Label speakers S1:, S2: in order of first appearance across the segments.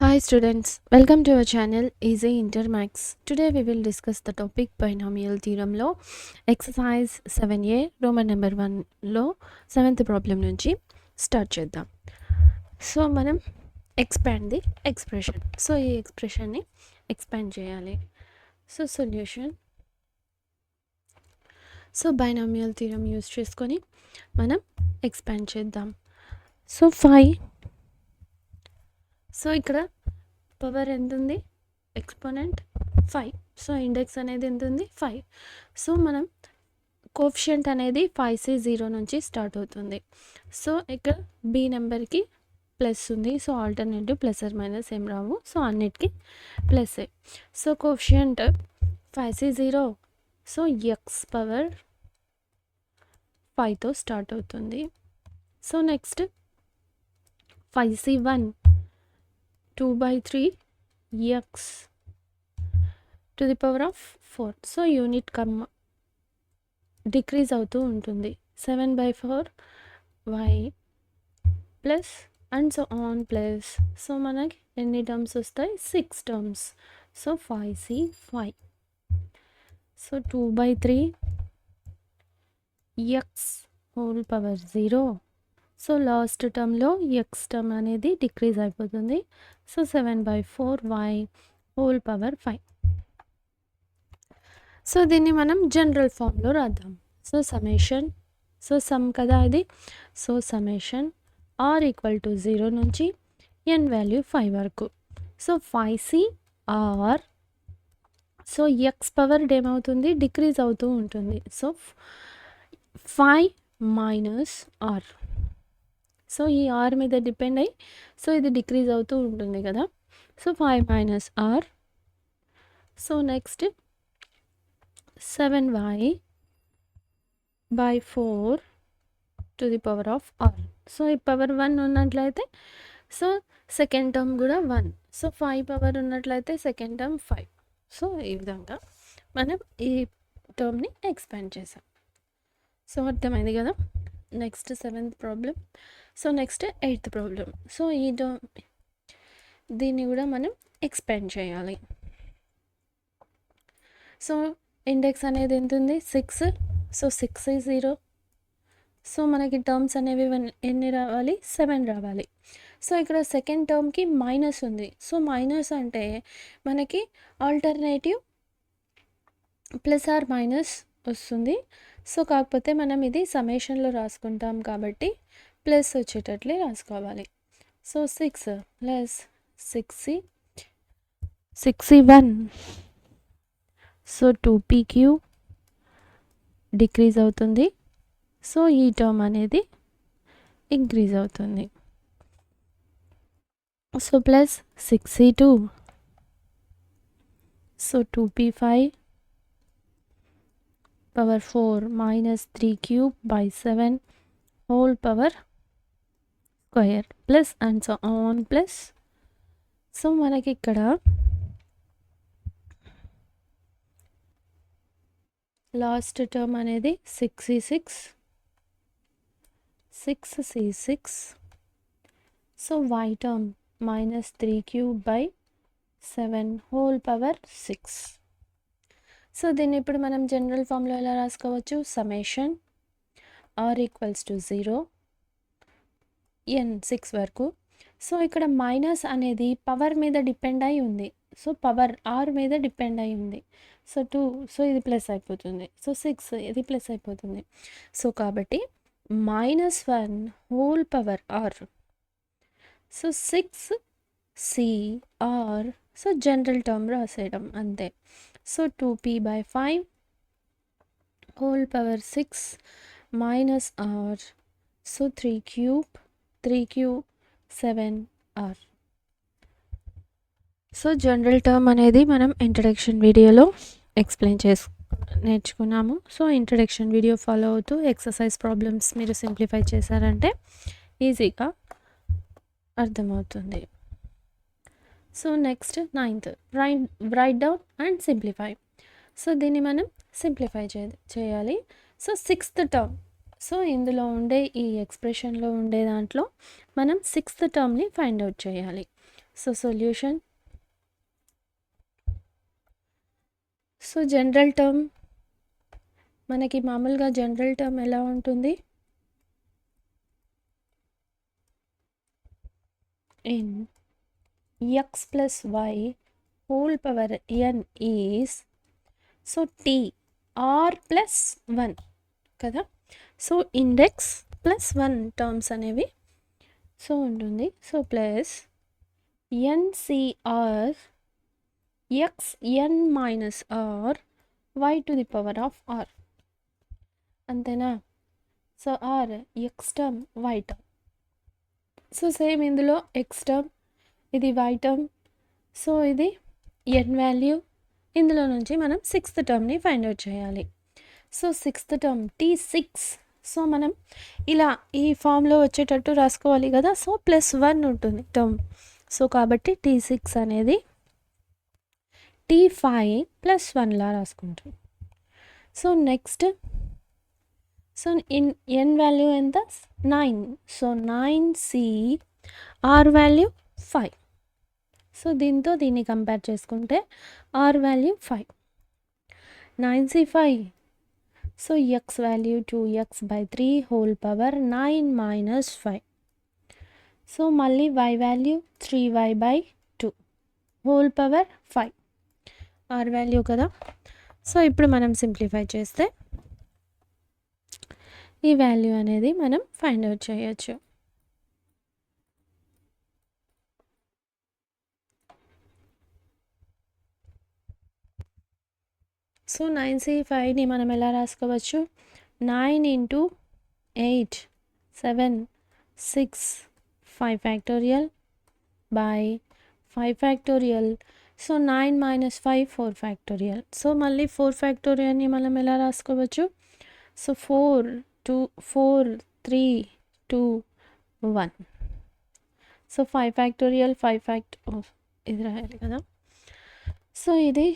S1: Hi students, welcome to our channel Easy Intermax. Today we will discuss the topic binomial theorem లో exercise 7a Roman number 1 లో 7th problem నుంచి start చేద్దాం. So మనం expand the expression. So ఈ expression ని expand చేయాలి. So solution. So binomial theorem use చేసుకొని మనం expand చేద్దాం. సో 5. సో ఇక్కడ పవర్ ఎంత ఉంది, ఎక్స్పోనెంట్ 5. సో ఇండెక్స్ అనేది ఎంత ఉంది, 5. సో మనం కోఫిషియంట్ అనేది 5c 0 నుంచి స్టార్ట్ అవుతుంది. సో ఇక్కడ బి నెంబర్కి ప్లస్ ఉంది. So alternative plus or minus ఏం రావు. సో అన్నిటికీ ప్లస్ఏ. So coefficient 5c 0. So x power 5తో స్టార్ట్ అవుతుంది. So next 5c 1 2/3 x to the power of 4. So unit decrease అవుతూ ఉంటుంది. 7/4 y plus and so on plus. So మనకి ఎన్ని టర్మ్స్ వస్తాయి, 6 terms. So 5c 5. So 2/3 x whole power 0. So last టర్మ్లో x term అనేది decrease అయిపోతుంది. So 7/4 y whole power 5. So దీన్ని మనం జనరల్ ఫామ్లో రాద్దాం. సో సమేషన్, సో సమ్ కదా ఇది. So summation r equal to 0 నుంచి n వాల్యూ 5 వరకు. So 5c r. So x power ఏమవుతుంది, డిక్రీజ్ అవుతూ ఉంటుంది. So 5 minus r. సో ఈ ఆర్ మీద డిపెండ్ అయ్యి సో ఇది డిక్రీజ్ అవుతూ ఉంటుంది కదా. So 5 minus r. So next 7y/4 to the power of r. So ఈ పవర్ 1 ఉన్నట్లయితే సో సెకండ్ టర్మ్ కూడా 1. సో 5 పవర్ ఉన్నట్లయితే సెకండ్ టర్మ్ 5. సో ఈ విధంగా మనం ఈ టర్మ్ని ఎక్స్పాండ్ చేసాం. సో అర్థమైంది కదా. Next 7th problem. So next 8th problem. So ఈ దీన్ని కూడా మనం ఎక్స్పాండ్ చేయాలి. సో ఇండెక్స్ అనేది ఎంత ఉంది, 6. సో 6 0. సో మనకి టర్మ్స్ అనేవి ఎన్ని రావాలి, 7 రావాలి. సో ఇక్కడ సెకండ్ టర్మ్కి మైనస్ ఉంది. సో మైనస్ అంటే మనకి ఆల్టర్నేటివ్ ప్లస్ ఆర్ మైనస్ వస్తుంది. సో కాకపోతే మనం ఇది సమేషన్లో రాసుకుంటాం కాబట్టి ప్లస్ వచ్చేటట్లే రాసుకోవాలి. So 6 plus 6c 1. So 2p3 decrease అవుతుంది. సో ఈ టర్మ్ అనేది ఇంక్రీజ్ అవుతుంది. So plus 6c2. So 2p5 power 4 minus 3/7 whole power square plus and so on plus. So మనకి ఇక్కడ లాస్ట్ టర్మ్ అనేది 6c6. So y term minus 3/7 whole power 6. So దీన్ని ఇప్పుడు మనం జనరల్ ఫామ్లో ఎలా రాసుకోవచ్చు, summation r equals to 0 n 6 వరకు. సో ఇక్కడ మైనస్ అనేది పవర్ మీద డిపెండ్ అయి ఉంది. సో పవర్ ఆర్ మీద డిపెండ్ అయి ఉంది. సో 2. సో ఇది ప్లస్ అయిపోతుంది. సో 6 ఇది ప్లస్ అయిపోతుంది. సో కాబట్టి -1 whole power r. So 6c r. So general term రాసేయడం అంతే. So 2p/5 whole power 6 minus r. So 3/7r. So general term అనేది మనం ఇంట్రడక్షన్ వీడియోలో ఎక్స్ప్లెయిన్ నేర్చుకున్నాము. సో ఇంట్రడక్షన్ వీడియో ఫాలో అవుతూ ఎక్సర్సైజ్ ప్రాబ్లమ్స్ మీరు సింప్లిఫై చేశారంటే ఈజీగా అర్థమవుతుంది. So next 9th right down and simplify. So దీన్ని మనం సింప్లిఫై చేయాలి. So 6th term. సో ఇందులో ఉండే ఈ ఎక్స్ప్రెషన్లో ఉండే దాంట్లో మనం 6th టర్మ్ని ఫైండ్ అవుట్ చేయాలి. So solution. So general term మనకి మామూలుగా జనరల్ టర్మ్ ఎలా ఉంటుంది, in x plus y whole power n is so T r plus 1 కదా. సో ఇండెక్స్ ప్లస్ 1 టర్మ్స్ అనేవి సో ఉంటుంది. So plus nCr x n minus r y to the power of r, అంతేనా. So r x term y term. So same ఇందులో x term, ఇది y term, so ఇది ఎన్ value. ఇందులో నుంచి మనం sixth టర్మ్ని find out చేయాలి. So sixth term T6. So మనం ఇలా ఈ ఫామ్లో వచ్చేటట్టు రాసుకోవాలి కదా. సో +1 ఉంటుంది టర్మ్. సో కాబట్టి T6 అనేది T5 + 1లా రాసుకుంటాం. So next so n value ఎంత 9. So 9C are value 5. So దీంతో దీన్ని కంపేర్ చేసుకుంటే r value 5, 9C5. So x value 2x/3 whole power 9 minus 5. So మళ్ళీ y value 3y/2 whole power 5 r value కదా. So ఇప్పుడు మనం simplify చేస్తే ఈ వాల్యూ అనేది మనం ఫైండ్ అవుట్ చేయొచ్చు. సో 9C5ని మనం ఎలా రాసుకోవచ్చు, 9 × 8 7 6 5 factorial by 5 factorial. So 9 minus 5 4 factorial. So మళ్ళీ 4 ఫ్యాక్టోరియల్ని మనం ఎలా రాసుకోవచ్చు, సో 4 3 2 1. సో 5 ఫ్యాక్టోరియల్ 5 ఇది రాయాలి కదా. సో ఇది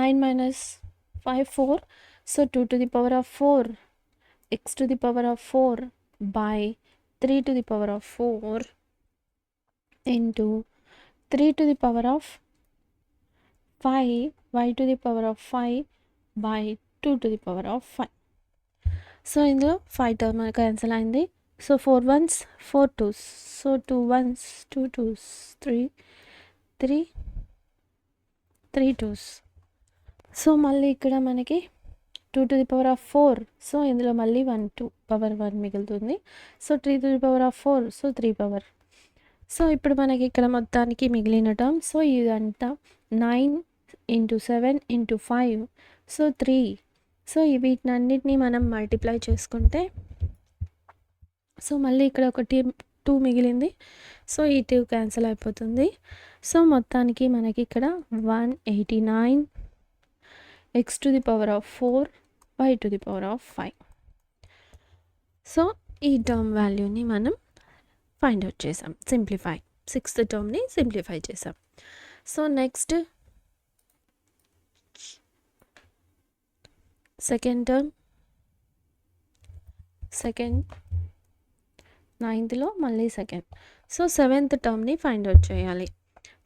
S1: 9 minus 5 4. So 2 to the power of 4 x to the power of 4 by 3 to the power of 4 into 3 to the power of 5 y to the power of 5 by 2 to the power of 5. So ఇందులో 5 term cancel అయింది. So 4 1s 4 2s. So 2 1s 2 2s 3 2s. So మళ్ళీ ఇక్కడ మనకి 2 to the power of 4. So ఇందులో మళ్ళీ 1 2 power 1 మిగులుతుంది. So 3 to the power of 4. So 3 power. So ఇప్పుడు మనకి ఇక్కడ మొత్తానికి మిగిలిన టర్మ్ సో ఇదంతా 9 × 7 × 5. సో 3. సో వీటినన్నిటినీ మనం మల్టిప్లై చేసుకుంటే సో మళ్ళీ ఇక్కడ ఒకటి 2 మిగిలింది. సో ఈ 2 క్యాన్సిల్ అయిపోతుంది. సో మొత్తానికి మనకి ఇక్కడ 189 x to the power of 4 y to the power of 5. So ఈ టర్మ్ వాల్యూని మనం ఫైండ్ అవుట్ చేసాం, సింప్లిఫై. సిక్స్త్ టర్మ్ని సింప్లిఫై చేసాం. సో నెక్స్ట్ సెకండ్ టర్మ్, నైన్త్లో మళ్ళీ సెకండ్. సో సెవెంత్ టర్మ్ని ఫైండ్ అవుట్ చేయాలి.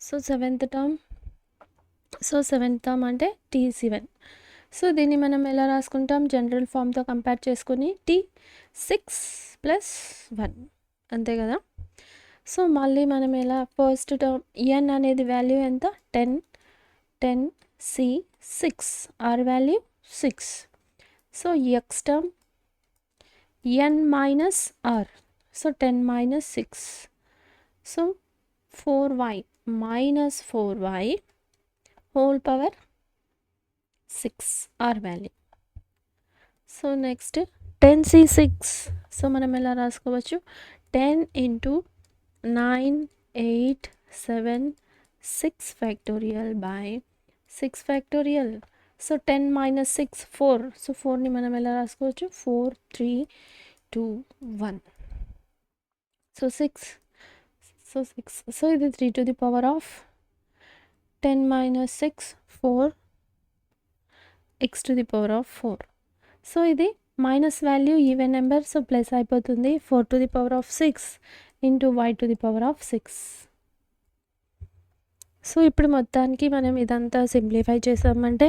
S1: సో సెవెంత్ టర్మ్ అంటే T7. సో దీన్ని మనం ఎలా రాసుకుంటాం, జనరల్ ఫామ్తో కంపేర్ చేసుకుని T6 + 1 అంతే కదా. సో మళ్ళీ మనం ఎలా ఫస్ట్ టర్మ్ n అనేది వాల్యూ ఎంత 10C6 r value 6. So x term n minus r. So 10 minus 6. So 4y minus 4y whole power 6 r value. So next 10C6. So మనం ఎలా రాసుకోవచ్చు, 10 × 9 8 7 6 factorial by 6 factorial. So 10 minus 6 4. So 4ని మనం ఎలా రాసుకోవచ్చు, 4 3 2 1. So 6. So ఇది 3 to the power of 10 minus 6 4 x to the power of 4. So ఇది minus value even number. So plus అయిపోతుంది 4 to the power of 6 into y to the power of 6. So ఇప్పుడు మొత్తానికి మనం ఇదంతా సింప్లిఫై చేసామంటే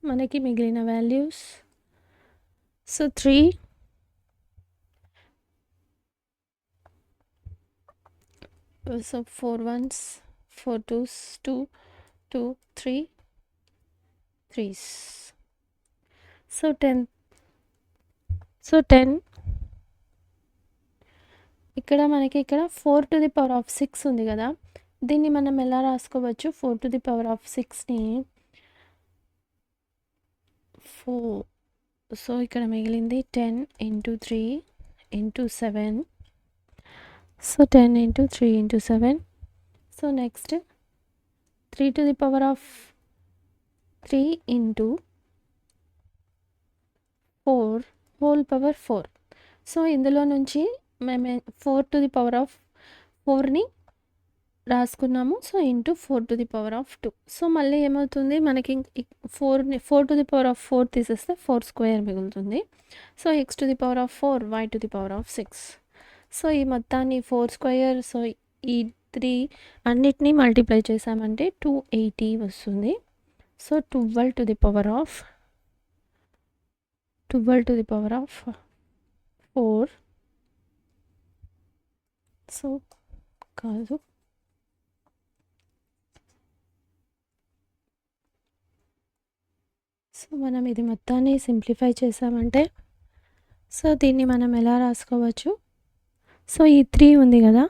S1: మనకి మిగిలిన values so 3 so 4 1s 4 2s 2 2 3 3s so 10 ఇక్కడ మనకి ఇక్కడ 4 to the power of 6 ఉంది కదా, దీన్ని మనం ఎలా రాసుకోవచ్చు? 4 to the power of 6ని 4, so ఇక్కడ మిగిలింది 10 into 3 into 7, so 10 into 3 into 7, so next 3 to the power of 3 into 4 whole power 4. So ఇందులో నుంచి మేము 4 to the power of 4ని రాసుకున్నాము, so into 4 to the power of 2. సో మళ్ళీ ఏమవుతుంది మనకి 4 to the power of 4 తీసేస్తే 4 స్క్వేర్ మిగులుతుంది. So x to the power of 4 y to the power of 6. So ఈ మొత్తాన్ని 4 స్క్వేర్, సో ఈ 3 అన్నిటినీ మల్టిప్లై చేసామంటే 280 వస్తుంది. So 12 to the power of 4, so కాదు, సో మనం ఇది మొత్తాన్ని సింప్లిఫై చేసామంటే సో దీన్ని మనం ఎలా రాసుకోవచ్చు? సో ఈ 3 ఉంది కదా,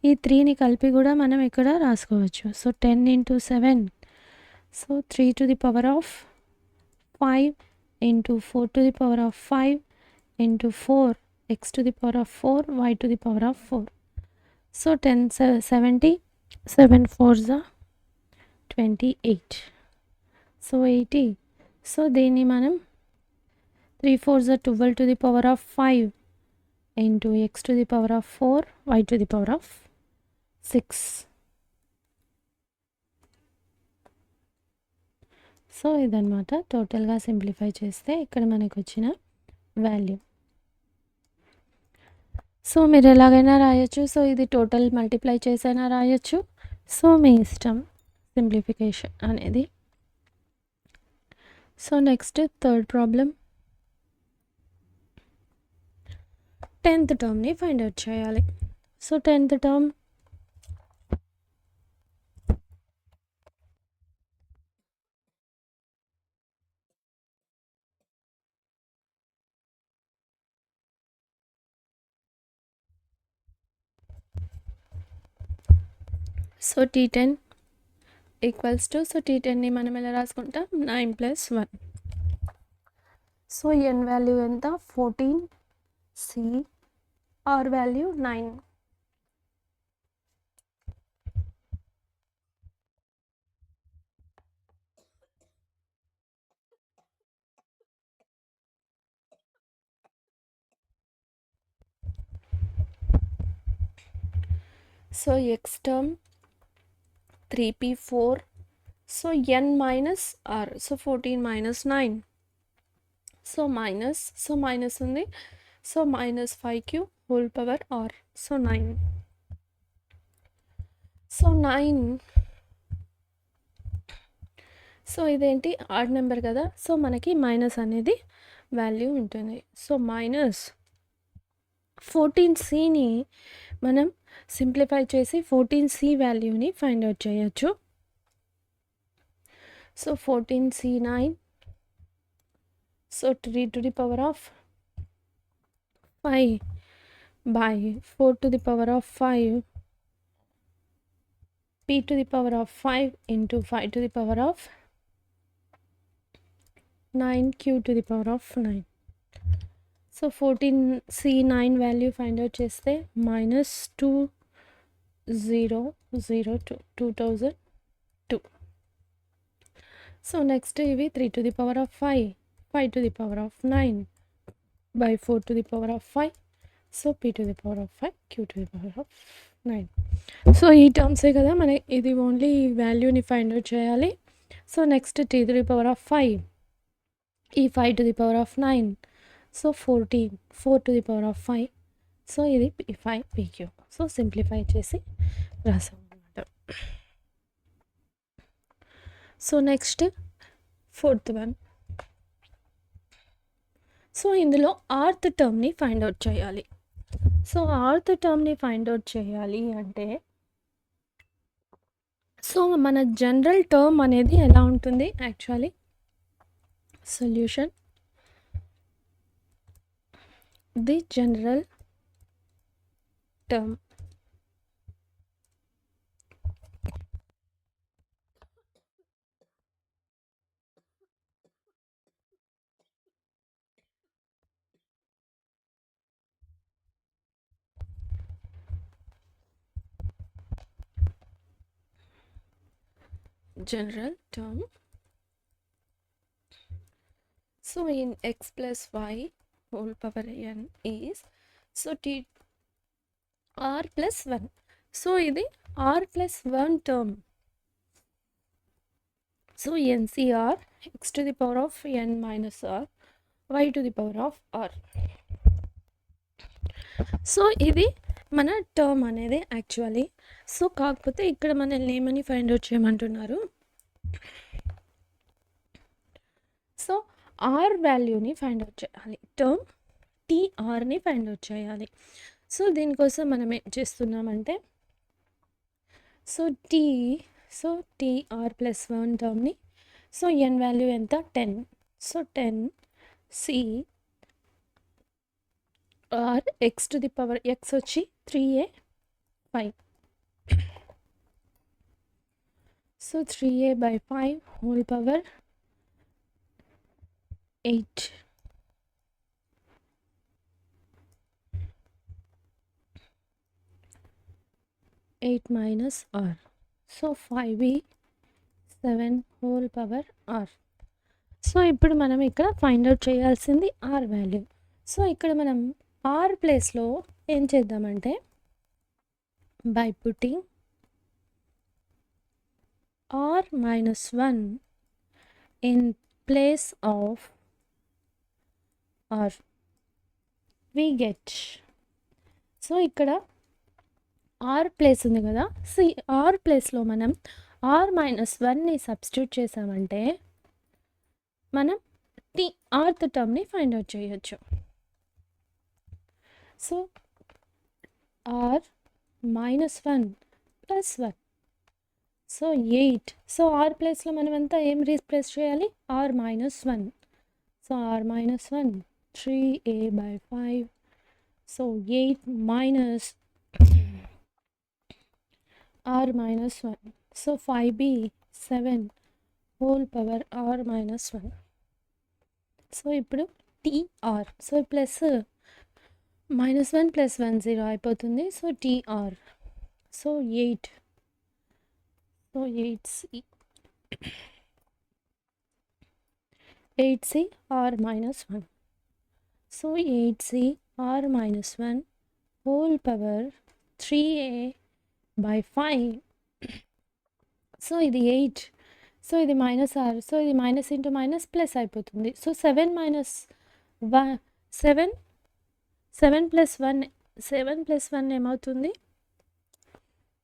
S1: ఈ 3ని కలిపి కూడా మనం ఇక్కడ రాసుకోవచ్చు. So 10 into 7, so 3 to the power of 5 into 4 to the power of 5 into 4 x to the power of 4 y to the power of 4. So 10 70, 7 4s 28, so 80. So దీన్ని మనం 3 4s 12 to the power of 5 into x to the power of 4 y to the power of 6. So ఇదన్నమాట టోటల్గా simplify చేస్తే ఇక్కడ మనకు వచ్చిన value. So మీరు ఎలాగైనా రాయొచ్చు, సో ఇది టోటల్ మల్టిప్లై చేసైనా రాయొచ్చు, సో మీ ఇష్టం సింప్లిఫికేషన్ అనేది. So next third problem, 10th టర్మ్ని ఫైండ్ అవుట్ చేయాలి. So 10th term so T10 equals to, so T10ని మనం ఎలా రాసుకుంటాం? 9 + 1. సో n వాల్యూ ఎంత? 14, c r వాల్యూ 9. So x term 3p4, so n minus r, so 14 minus 9, so minus ఉంది, so -5q whole power r, so 9. So 9, so ఇదేంటి odd number కదా, so మనకి మైనస్ అనేది వాల్యూ ఉంటుంది. సో -14cని మనం సింప్లిఫై చేసి 14c వాల్యూని ఫైండ్ అవుట్ చేయొచ్చు. So 14c 9, so 3 to the power of 5 by 4 to the power of 5 p to the power of 5 into 5 to the power of 9 q to the power of 9. So 14c 9 value find out చేస్తే -2002 2002. So next ఇవి 3 to the power of 5 5 to the power of 9 by 4 to the power of 5, so p to the power of 5 q to the power of 9. So ఈ టర్మ్సే కదా మన ఇది only వాల్యూని find out చేయాలి. So next t to the power of 5, ఈ 5 to the power of 9, so 14 4 to the power of 5, so ఇది p5 pq. So simplify చేసి రాసాం అన్నమాట. So next fourth one. So ఇందులో ఆర్త్ టర్మ్ని ఫైండ్ అవుట్ చేయాలి. సో ఆర్త్ టర్మ్ని ఫైండ్ అవుట్ చేయాలి అంటే సో మన జనరల్ టర్మ్ అనేది ఎలా ఉంటుంది actually solution the general term general term. So in x plus y whole power n is so t r plus 1. So ఇది r plus 1 term. So ncr x to the power of n minus r y to the power of r. So ఇది మన term అనేది actually. So కాకపోతే ఇక్కడ మనల్ని ఏమని find out చేయమంటున్నారు, so r వాల్యూని ఫైండ్ అవుట్ చేయాలి, టర్మ్ టీఆర్ని ఫైండ్ అవుట్ చేయాలి. సో దీనికోసం మనం ఏం చేస్తున్నామంటే సో టీఆర్ ప్లస్ 1 టర్మ్ని సో ఎన్ వాల్యూ ఎంత 10. So 10 C r x to the power x వచ్చి 3a 5. So 3a by 5 whole power 8. Eight minus r. So 5b 7 whole power r. So ఇప్పుడు మనం ఇక్కడ ఫైండ్ అవుట్ చేయాల్సింది r value. So ఇక్కడ మనం r ప్లేస్లో ఏం చేద్దామంటే by putting r minus 1 in place of r we get. So ఇక్కడ ఆర్ ప్లేస్ ఉంది కదా, సో ఆర్ ప్లేస్లో మనం ఆర్ -1ని సబ్స్టిట్యూట్ చేసామంటే మనం ఆర్త్ టర్మ్ని ఫైండ్ అవుట్ చేయొచ్చు. So r -1 + 1 so 8. So r ప్లేస్లో మనం అంతా ఏం రీప్లేస్ చేయాలి, r -1. So r -1 3a by 5. So 8 minus r -1. So 5b 7 whole power r -1. So ఇప్పుడు టీఆర్ సో ప్లస్ -1 + 1 0 అయిపోతుంది. So T r so 8. So 8c r -1. So 8c r -1 whole power 3a by 5. So ఇది 8. So ఇది -r. So ఇది minus into minus plus అయిపోతుంది. So 7 minus 1 7 + 1 ఏమవుతుంది,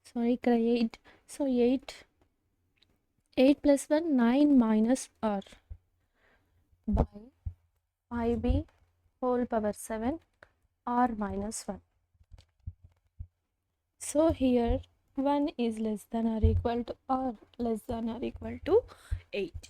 S1: sorry ఇక్కడ 8. So 8 + 1 9 minus r by 5b whole power 7 r -1. So here 1 is less than or equal to or less than or equal to 8.